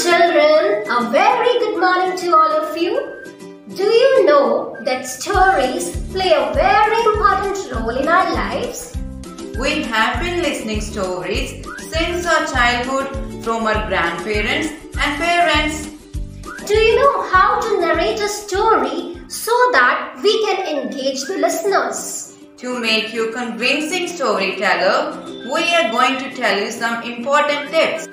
children, a very good morning to all of you. Do you know that stories play a very important role in our lives? We have been listening stories since our childhood from our grandparents and parents. Do you know how to narrate a story so that we can engage the listeners? To make you convincing storyteller, we are going to tell you some important tips.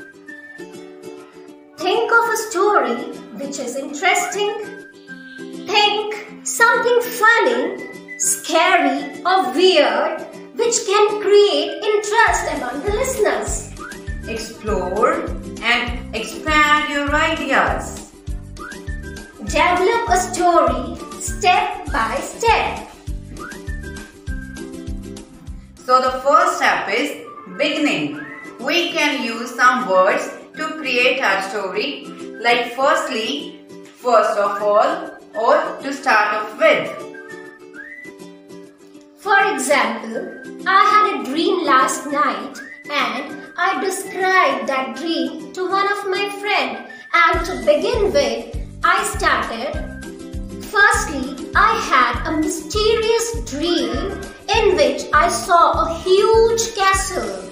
Think of a story which is interesting. Think something funny, scary or weird which can create interest among the listeners. Explore and expand your ideas. Develop a story step by step. So the first step is beginning. We can use some words to create our story, like firstly, first of all, or to start off with. For example, I had a dream last night and I described that dream to one of my friends, and to begin with, I started. Firstly, I had a mysterious dream in which I saw a huge castle.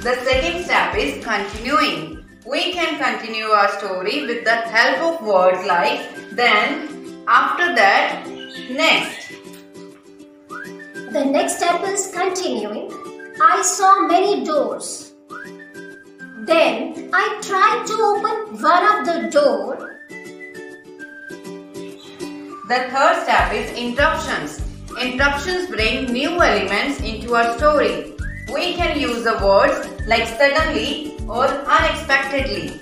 The second step is continuing. We can continue our story with the help of words like then, after that, next. The next step is continuing. I saw many doors. Then I tried to open one of the doors. The third step is interruptions. Interruptions bring new elements into our story. We can use the words like suddenly or unexpectedly.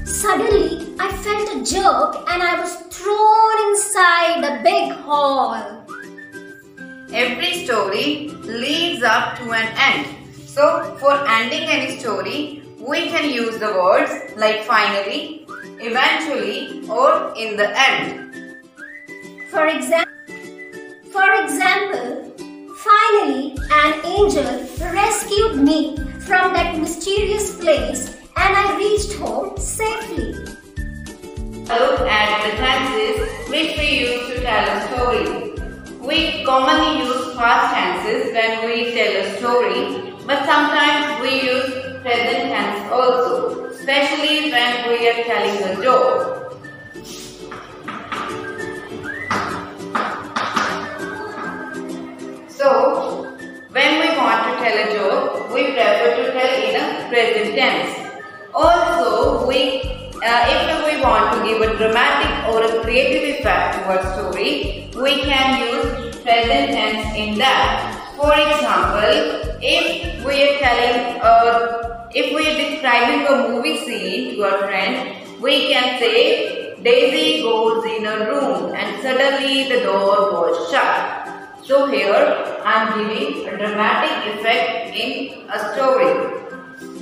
Suddenly, I felt a jerk and I was thrown inside a big hall. Every story leads up to an end. So, for ending any story, we can use the words like finally, eventually or in the end. For example, finally an angel rescued me from that mysterious place and I reached home safely. Look at the tenses which we use to tell a story. We commonly use past tenses when we tell a story, but sometimes we use present tense also, especially when we are telling a joke. So, when we want to tell a joke, we prefer to tell in a present tense. Also, if we want to give a dramatic or a creative effect to our story, we can use present tense in that. For example, if we are describing a movie scene to our friend, we can say, Daisy goes in a room and suddenly the door was shut. So here I am giving a dramatic effect in a story.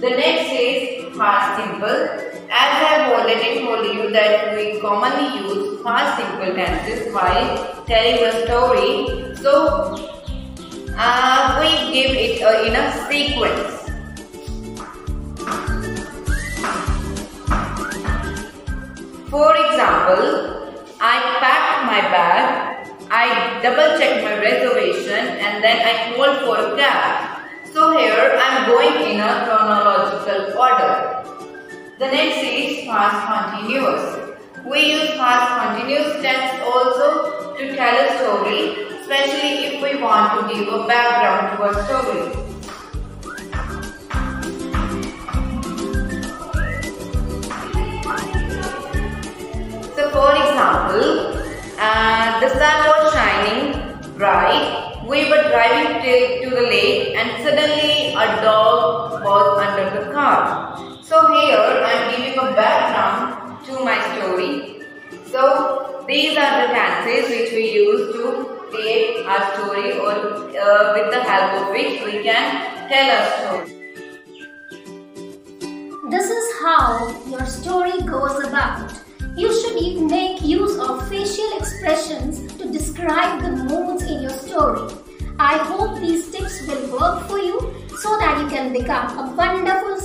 The next is past simple. As I have already told you that we commonly use past simple tenses while telling a story. So we give it in a sequence. For example, I packed my bag. I double checked my reservation and then I called for a cab. So here I am going in a chronological order. The next is past continuous. We use past continuous tense also to tell a story, especially if we want to give a background to a story. So for example, the sun was shining bright. We were driving to the lake and suddenly a dog was under the car. So here I am giving a background to my story. So these are the tenses which we use to create our story or with the help of which we can tell our story. This is how your story goes about. You should make use of facial expressions to describe the moods in your story. I hope these tips will work for you so that you can become a wonderful